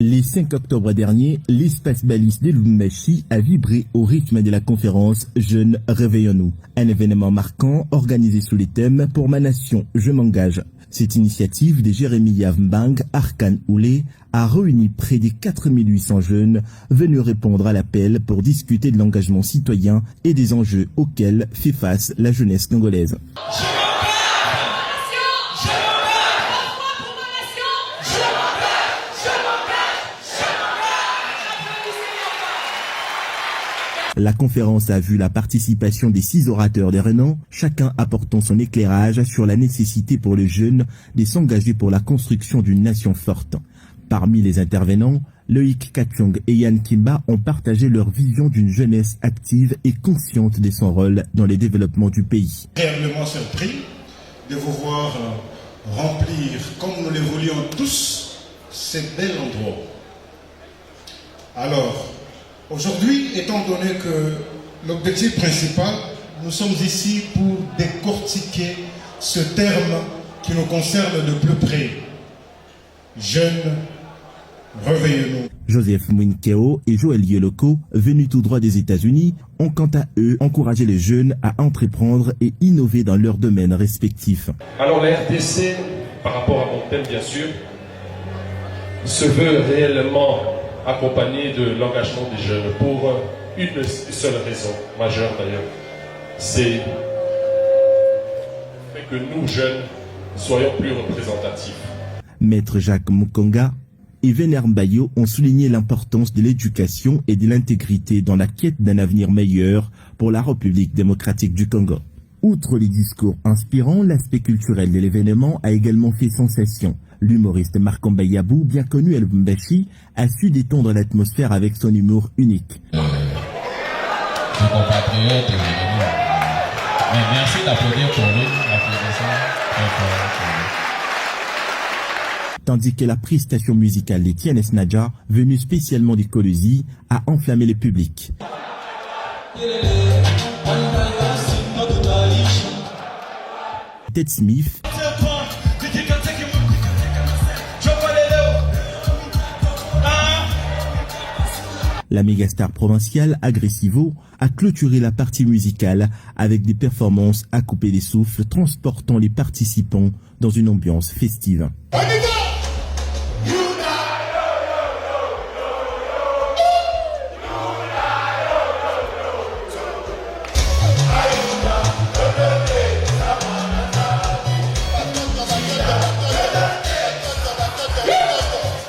Le 5 octobre dernier, l'espace balise de Lubumbashi a vibré au rythme de la conférence Jeunes Réveillons-nous. Un événement marquant organisé sous les thèmes « Pour ma nation, je m'engage ». Cette initiative de Jérémy Yavmbang Arkan Oulé a réuni près de 4800 jeunes venus répondre à l'appel pour discuter de l'engagement citoyen et des enjeux auxquels fait face la jeunesse congolaise. La conférence a vu la participation des 6 orateurs de renom, chacun apportant son éclairage sur la nécessité pour les jeunes de s'engager pour la construction d'une nation forte. Parmi les intervenants, Loïc Kachong et Yann Kimba ont partagé leur vision d'une jeunesse active et consciente de son rôle dans le développement du pays. Réellement surpris de vous voir remplir, comme nous le voulions tous, ce bel endroit. Alors, aujourd'hui, étant donné que l'objectif principal, nous sommes ici pour décortiquer ce terme qui nous concerne de plus près. Jeunes, réveillons-nous. Joseph Mwinkeo et Joël Yoloko, venus tout droit des États-Unis, ont quant à eux encouragé les jeunes à entreprendre et innover dans leurs domaines respectifs. Alors la RDC, par rapport à mon thème bien sûr, se veut réellement accompagné de l'engagement des jeunes pour une seule raison, majeure d'ailleurs, c'est que nous jeunes soyons plus représentatifs. Maître Jacques Mukonga et Vénère Mbayo ont souligné l'importance de l'éducation et de l'intégrité dans la quête d'un avenir meilleur pour la République démocratique du Congo. Outre les discours inspirants, l'aspect culturel de l'événement a également fait sensation. L'humoriste Marc-Omba Yabou, bien connu à Lubumbashi, a su détendre l'atmosphère avec son humour unique. Compatriotes, mais merci d'applaudir pour lui. Tandis que la prestation musicale d'Etienne Nadja, venue spécialement du Colosie, a enflammé le public. Ted Smith, la mégastar provinciale Agressivo a clôturé la partie musicale avec des performances à couper les souffles, transportant les participants dans une ambiance festive.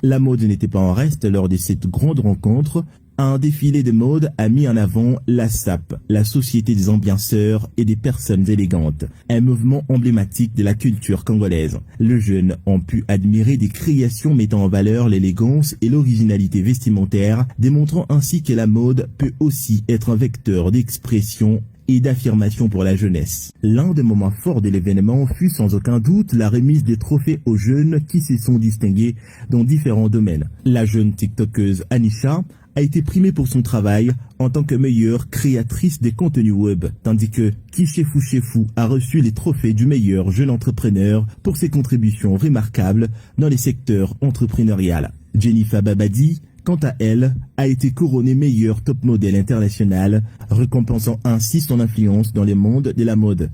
La mode n'était pas en reste lors de cette grande rencontre. Un défilé de mode a mis en avant la SAP, la Société des ambianceurs et des personnes élégantes, un mouvement emblématique de la culture congolaise. Les jeunes ont pu admirer des créations mettant en valeur l'élégance et l'originalité vestimentaire, démontrant ainsi que la mode peut aussi être un vecteur d'expression et d'affirmation pour la jeunesse. L'un des moments forts de l'événement fut sans aucun doute la remise des trophées aux jeunes qui se sont distingués dans différents domaines. La jeune tiktokeuse Anisha a été primée pour son travail en tant que meilleure créatrice des contenus web, tandis que Kishefu Shefu a reçu les trophées du meilleur jeune entrepreneur pour ses contributions remarquables dans les secteurs entrepreneurial. Jennifer Babadi, quant à elle, a été couronnée meilleure top modèle internationale, récompensant ainsi son influence dans le monde de la mode.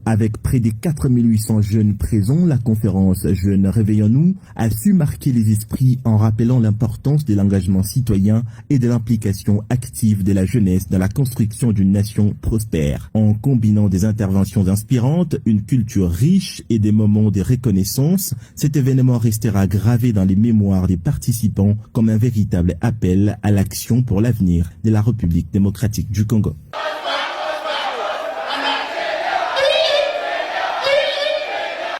Avec près de 4800 jeunes présents, la conférence Jeunes Réveillons-nous a su marquer les esprits en rappelant l'importance de l'engagement citoyen et de l'implication active de la jeunesse dans la construction d'une nation prospère. En combinant des interventions inspirantes, une culture riche et des moments de reconnaissance, cet événement restera gravé dans les mémoires des participants comme un véritable appel à l'action pour l'avenir de la République démocratique du Congo.